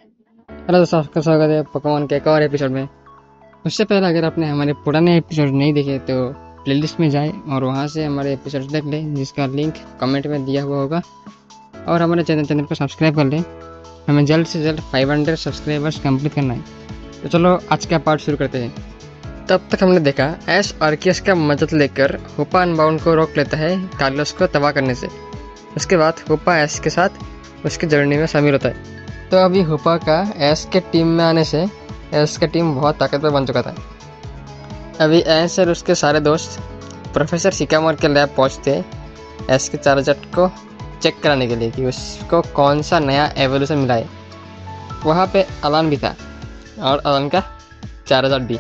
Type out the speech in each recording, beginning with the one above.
Hello दोस्तों, आपका स्वागत है पोकेमॉन के एक और एपिसोड में। उससे पहले अगर आपने हमारे पुराने एपिसोड नहीं देखे तो प्लेलिस्ट में जाए और वहाँ से हमारे एपिसोड देख लें, जिसका लिंक कमेंट में दिया हुआ होगा। और हमारे चैनल को सब्सक्राइब कर लें। हमें जल्द से जल्द 500 सब्सक्राइबर्स कंप्लीट करना है। तो चलो आज का पार्ट शुरू करते हैं। तब तक हमने देखा एश आर्कियस का मदद लेकर हुपा अनबाउंड को रोक लेता है कार्लोस को तबाह करने से। उसके बाद हुपा एश के साथ उसकी जर्नी में शामिल होता है। तो अभी हुपा का एश के टीम में आने से एश का टीम बहुत ताकतवर बन चुका था। अभी एश और उसके सारे दोस्त प्रोफेसर शिकामोर के लैब पहुंचते एश के चार्जर को चेक कराने के लिए कि उसको कौन सा नया एवोल्यूशन मिला है। वहाँ पे अलान भी था और अलान का चार्जर भी।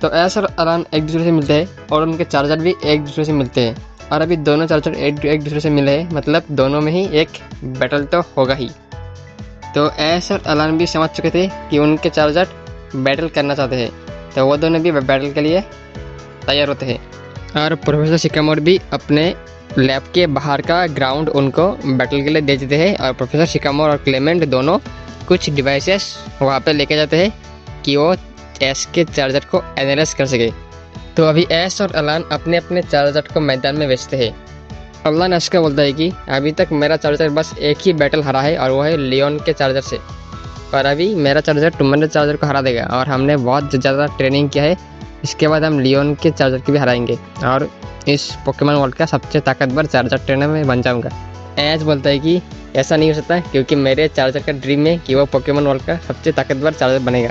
तो एश और अलान एक दूसरे से मिलते हैं और उनके चार्जर भी एक दूसरे से मिलते हैं। और अभी दोनों चार्जर एक दूसरे से मिले हैं, मतलब दोनों में ही एक बैटल तो होगा ही। तो एश और अलान भी समझ चुके थे कि उनके चार्जर बैटल करना चाहते हैं, तो वो दोनों भी बैटल के लिए तैयार होते हैं। और प्रोफेसर शिकामोर भी अपने लैब के बाहर का ग्राउंड उनको बैटल के लिए दे देते हैं। और प्रोफेसर शिकामोर और क्लेमेंट दोनों कुछ डिवाइसेस वहाँ पे लेके जाते हैं कि वो एश के चार्जर को एनालाइज कर सके। तो अभी एश और अलान अपने अपने चार्जर को मैदान में बेचते हैं। अलान एश को बोलता है कि अभी तक मेरा चार्जर बस एक ही बैटल हरा है और वो है लियोन के चार्जर से। और अभी मेरा चार्जर तुम्हारे चार्जर को हरा देगा और हमने बहुत ज़्यादा ट्रेनिंग किया है। इसके बाद हम लियोन के चार्जर को भी हराएंगे और इस पोकेमॉन वर्ल्ड का सबसे ताकतवर चार्जर ट्रेनर में बन जाऊँगा। एश बोलता है कि ऐसा नहीं हो सकता, क्योंकि मेरे चार्जर का ड्रीम है कि वो पोकेमॉन वर्ल्ड का सबसे ताकतवर चार्जर बनेगा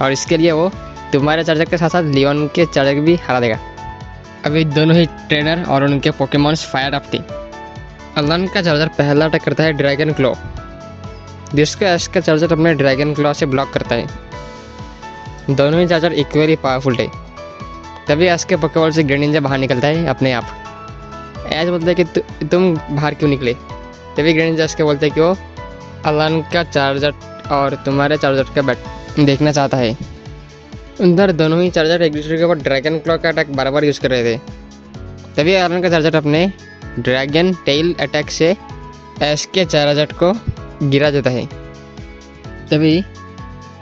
और इसके लिए वो तुम्हारे चार्जर के साथ साथ लियोन के चार्जर भी हरा देगा। अभी दोनों ही ट्रेनर और उनके पोकेमॉन्स फायर अप थे। अलान का चार्जर पहला अटैक करता है ड्रैगन क्लॉ, जिसको एश का चार्जर अपने ड्रैगन क्लॉ से ब्लॉक करता है। दोनों ही चार्जर इक्वली पावरफुल थे। तभी एश के पोकेबॉल से ग्रेनिंजा बाहर निकलता है अपने आप। एश बोलता है कि तुम बाहर क्यों निकले। तभी ग्रेनिंजा एश के बोलते हैं कि वो अलान का चार्जर और तुम्हारे चार्जर का बैट देखना चाहता है। उधर दोनों ही चार्जर एक दूसरे के ऊपर ड्रैगन क्लॉ का अटैक बार बार यूज़ कर रहे थे। तभी अलान का चार्जर अपने ड्रैगन टेल अटैक से एश के चार्जर को गिरा देता है। तभी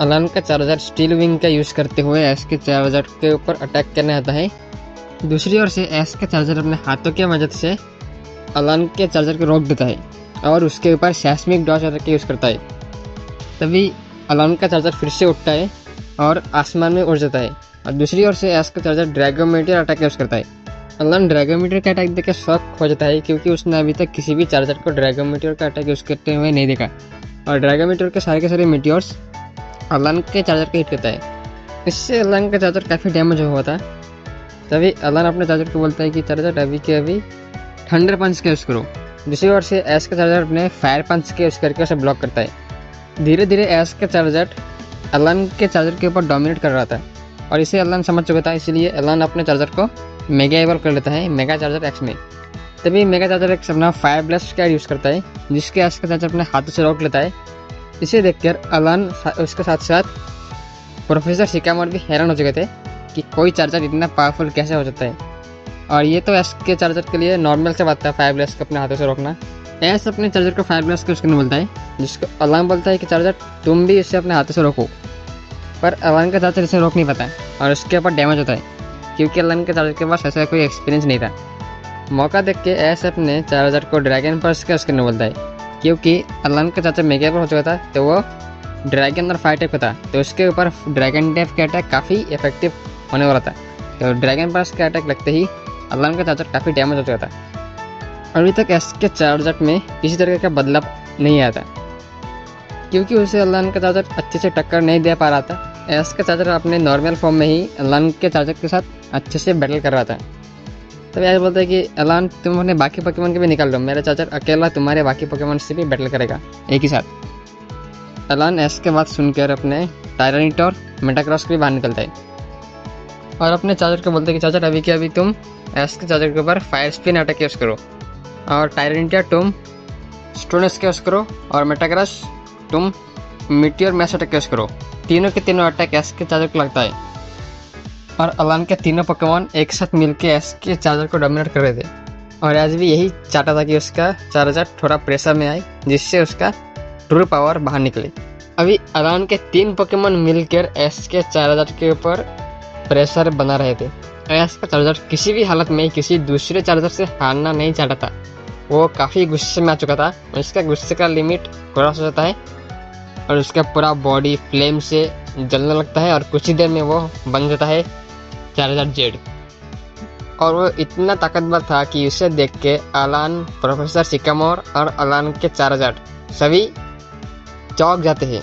अलान का चार्जर स्टील विंग का यूज़ करते हुए एश के चार्जर के ऊपर अटैक करने आता है। दूसरी ओर से एश का चार्जर अपने हाथों की मदद से अलान के चार्जर को रोक देता है और उसके ऊपर सेस्मिक डॉज अटैक यूज़ करता है। तभी अलान का चार्जर फिर से उठता है और आसमान में उड़ जाता है। और दूसरी ओर से एश का चार्जर ड्रैगोमीटर अटैक यूज़ करता है। अलान ड्रैगोमीटर का अटैक देकर शॉक हो जाता है, क्योंकि उसने अभी तक किसी भी चार्जर को ड्रैगोमीटर का अटैक यूज़ करते हुए नहीं देखा। और ड्रैगोमीटर के सारे मीटियोर्स अलान के चार्जर को हिट करता है। इससे अलान का चार्जर काफ़ी डैमेज हुआ था। तभी अलान अपने चार्जर को बोलता है कि चार्जर अभी के अभी थंडर पंच का यूज़ करो। दूसरी ओर से एश का चार्जर अपने फायर पंच के यूज़ करके उसे ब्लॉक करता है। धीरे धीरे एश का चार्जर अलान के चार्जर के ऊपर डोमिनेट कर रहा था और इसे अलान समझ चुका था, इसलिए अलान अपने चार्जर को मेगा इवॉल्व कर लेता है मेगा चार्जर एक्स में। तभी मेगा चार्जर एक्स अपना फायर ब्लास्ट का यूज़ करता है, जिसके एश का चार्जर अपने हाथों से रोक लेता है। इसे देखकर अलान उसके साथ साथ प्रोफेसर शिकामोर भी हैरान हो चुके थे कि कोई चार्जर इतना पावरफुल कैसे हो सकता है। और ये तो एश के चार्जर के लिए नॉर्मल से बात था, फायर ब्लास्ट को अपने हाथों से रोकना। एश अपने चार्जर को फायर ब्लास्ट यूज़ करने बोलता है, जिसको अलान बोलता है कि चार्जर तुम भी इसे अपने हाथों से रोको। पर अलान का चार्जर इसे रोक नहीं पाता और उसके ऊपर डैमेज होता है, क्योंकि अलान के चार्जर के पास ऐसा कोई एक्सपीरियंस नहीं था। मौका देख के एश अपने चार्जर को ड्रैगन पर्स का यूज़ करने बोलता है, क्योंकि अलान का चार्जर मेगा पर हो चुका था, तो वो ड्रैगन और फायर टाइप का था, तो उसके ऊपर ड्रैगन टाइप का अटैक काफ़ी इफेक्टिव होने वाला था। तो ड्रैगन पर्स का अटैक लगते ही अलान का चार्जर काफ़ी डैमेज हो चुका था। अभी तक एश के चार्जर में किसी तरह का बदलाव नहीं आया था, क्योंकि उसे अलान का चार्जर अच्छे से टक्कर नहीं दे पा रहा था। एश का चार्जर अपने नॉर्मल फॉर्म में ही अलान के चार्जर के साथ अच्छे से बैटल कर रहा था। तभी एश बोलता है कि अलान तुम अपने बाकी पोकेमॉन के भी निकाल लो, मेरा चार्जर अकेला तुम्हारे बाकी पोकेमॉन से भी बैटल करेगा एक ही साथ। अलान एश के बात सुनकर अपने टायरानिटर मेटाक्रॉस के भी बाहर निकलता है और अपने चार्जर को बोलते हैं कि चार्जर अभी के अभी तुम एश के चार्जर के ऊपर फायर स्पिन अटैक यूज़ करो और टायरानिटर तुम स्टोन स्के यूज़ करो और मेटाक्रॉस तुम मीटियोर मैश अटैक यूज़ करो। तीनों के तीनों अटैक एश के चार्जर को लगता है और अलान के तीनों पोकेमॉन एक साथ मिलकर एश के चार्जर को डोमिनेट कर रहे थे। और आज भी यही चाहता था कि उसका चार्जर थोड़ा प्रेशर में आए, जिससे उसका ट्रू पावर बाहर निकले। अभी अलान के 3 पोकेमॉन मिलकर एस के चार्जर के ऊपर प्रेशर बना रहे थे। एस का चार्जर किसी भी हालत में किसी दूसरे चार्जर से हारना नहीं चाहता था। वो काफ़ी गुस्से में आ चुका था। उसका गुस्से का लिमिट क्रॉस हो जाता है और उसका पूरा बॉडी फ्लेम से जलने लगता है और कुछ ही देर में वो बन जाता है चार्जर जेड। और वो इतना ताकतवर था कि उसे देख के अलान, प्रोफेसर सिकामोर और अलान के चार्जर सभी चौंक जाते हैं।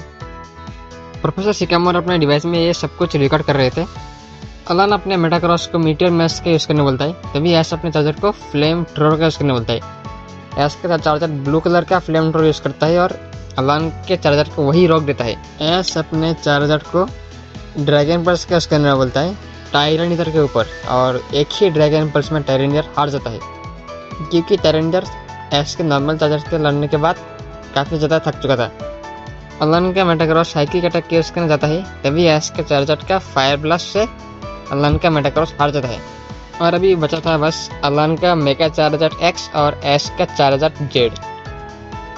प्रोफेसर सिकामोर अपने डिवाइस में ये सब कुछ रिकॉर्ड कर रहे थे। अलान अपने मेटाक्रॉस को मीटियर मैश का यूज़ करने बोलता है, तभी ऐश अपने चार्जर को फ्लेम थ्रोअर का यूज़ करने बोलता है। ऐश का चार्जर ब्लू कलर का फ्लेम थ्रोअर यूज़ करता है और अलान के चार्जर को वही रोक देता है। ऐश अपने चार्जर को ड्रैगन पल्स का यूज़ करने बोलता है टायरेनियर के ऊपर, और एक ही ड्रैगन पल्स में टायरेनियर हार जाता है, क्योंकि टायरेनियर ऐश के नॉर्मल चार्जर से लड़ने के बाद काफ़ी ज़्यादा थक चुका था। अलान का मेटाक्रॉस साइकिक अटैक के यूज़ करने जाता है, तभी ऐश के चार्जर का फायर ब्लास्ट से अलान का मेटाक्रॉस हार जाता है। और अभी बचा था बस अलान का मेगा चार्जर एक्स और ऐश का चार्जर जेड।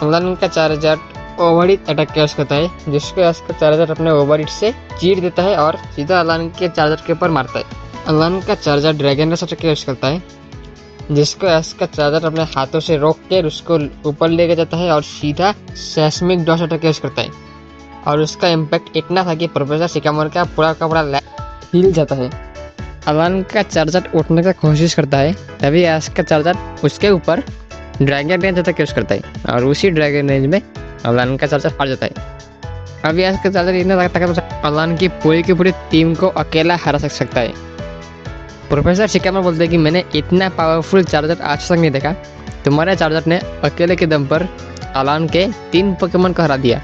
अलान का चार्जर ओवरहीट अटैक का यूज़ करता है, जिसको ऐश का चार्जर अपने ओवरहीट से चीर देता है और सीधा अलान के चार्जर के ऊपर मारता है। अलान का चार्जर ड्रैगन रेस अटैक का यूज़ करता है, जिसको ऐश का चार्जर अपने हाथों से रोक कर उसको ऊपर लेके जाता है और सीधा सेस्मिक डॉस अटैक का यूज़ करता है। और उसका इम्पैक्ट इतना था कि प्रोफेसर सिकामोर का पूरा लैब हिल जाता है। अलान का चार्जर उठने की कोशिश करता है, तभी ऐश का चार्जर उसके ऊपर ड्रैगन रेंज अटैक यूज़ करता है और उसी ड्रैगन रेंज में अलान का चार्जर हार जाता है। अभी ऐश का चार्जर इतना ताकतवर अलान की पूरी टीम को अकेला हरा सकता है। प्रोफेसर सिकामोर बोलते हैं कि मैंने इतना पावरफुल चार्जर आज तक नहीं देखा। तुम्हारे चार्जर ने अकेले के दम पर अलान के 3 पोकेमॉन को हरा दिया।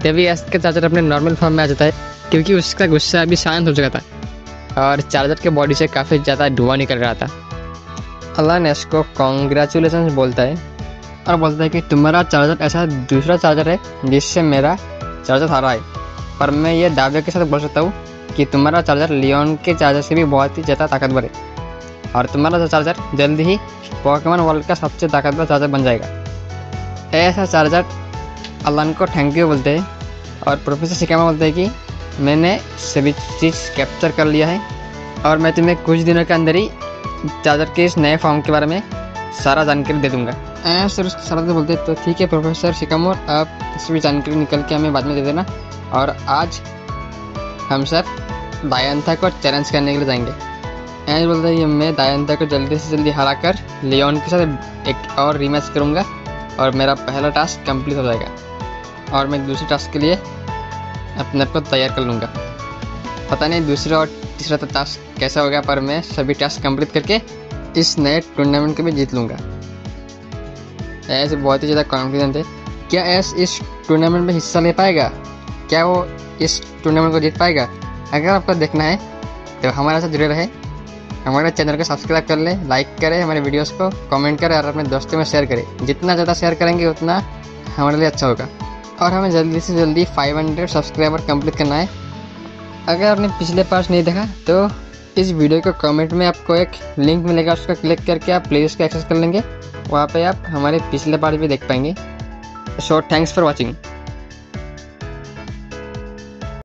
तभी ऐश का चार्जर अपने नॉर्मल फॉर्म में आ जाता है, क्योंकि उसका गुस्सा अभी शांत हो चुका था और चार्जर के बॉडी से काफ़ी ज़्यादा धुआं निकल रहा था। अलान ऐश को कॉन्ग्रेचुलेशन बोलता है और बोलता है कि तुम्हारा चार्जर ऐसा दूसरा चार्जर है जिससे मेरा चार्जर हारा है, पर मैं ये दावे के साथ बोल सकता हूँ कि तुम्हारा चार्जर लियोन के चार्जर से भी बहुत ही ज़्यादा ताकतवर है और तुम्हारा चार्जर जल्दी ही पोकेमॉन वर्ल्ड का सबसे ताकतवर चार्जर बन जाएगा। ऐसा चार्जर अलान को थैंक यू बोलते हैं और प्रोफेसर सिकामोर बोलते हैं कि मैंने सभी चीज़ कैप्चर कर लिया है और मैं तुम्हें कुछ दिनों के अंदर ही चार्जर के इस नए फॉर्म के बारे में सारा जानकारी दे दूंगा। सर उसके सारा बोलते तो ठीक है प्रोफेसर सिकामोर, आप सभी जानकारी निकल के हमें बाद में दे देना, और आज हम सब दायंता को चैलेंज करने के लिए जाएंगे। ऐश बोलता है कि मैं दायंता को जल्दी से जल्दी हरा कर लियोन के साथ एक और रीमैच करूँगा और मेरा पहला टास्क कंप्लीट हो जाएगा और मैं दूसरे टास्क के लिए अपने आप को तैयार कर लूँगा। पता नहीं दूसरा और तीसरा टास्क कैसा होगा, पर मैं सभी टास्क कंप्लीट करके इस नए टूर्नामेंट को भी जीत लूँगा। ऐश बहुत ही ज़्यादा कॉन्फिडेंट है। क्या ऐश इस टूर्नामेंट में हिस्सा ले पाएगा? क्या वो इस टूर्नामेंट को जीत पाएगा? अगर आपको देखना है तो हमारे साथ जुड़े रहे, हमारे चैनल को सब्सक्राइब कर लें, लाइक करें हमारे वीडियोस को, कमेंट करें और अपने दोस्तों में शेयर करें। जितना ज़्यादा शेयर करेंगे उतना हमारे लिए अच्छा होगा और हमें जल्दी से जल्दी 500 सब्सक्राइबर कंप्लीट करना है। अगर आपने पिछले पार्ट नहीं देखा तो इस वीडियो को कमेंट में आपको एक लिंक मिलेगा, उसको क्लिक करके आप प्लेलिस्ट को एक्सेस कर लेंगे। वहाँ पे आप हमारे पिछले पार्ट भी देख पाएंगे। So thanks for watching.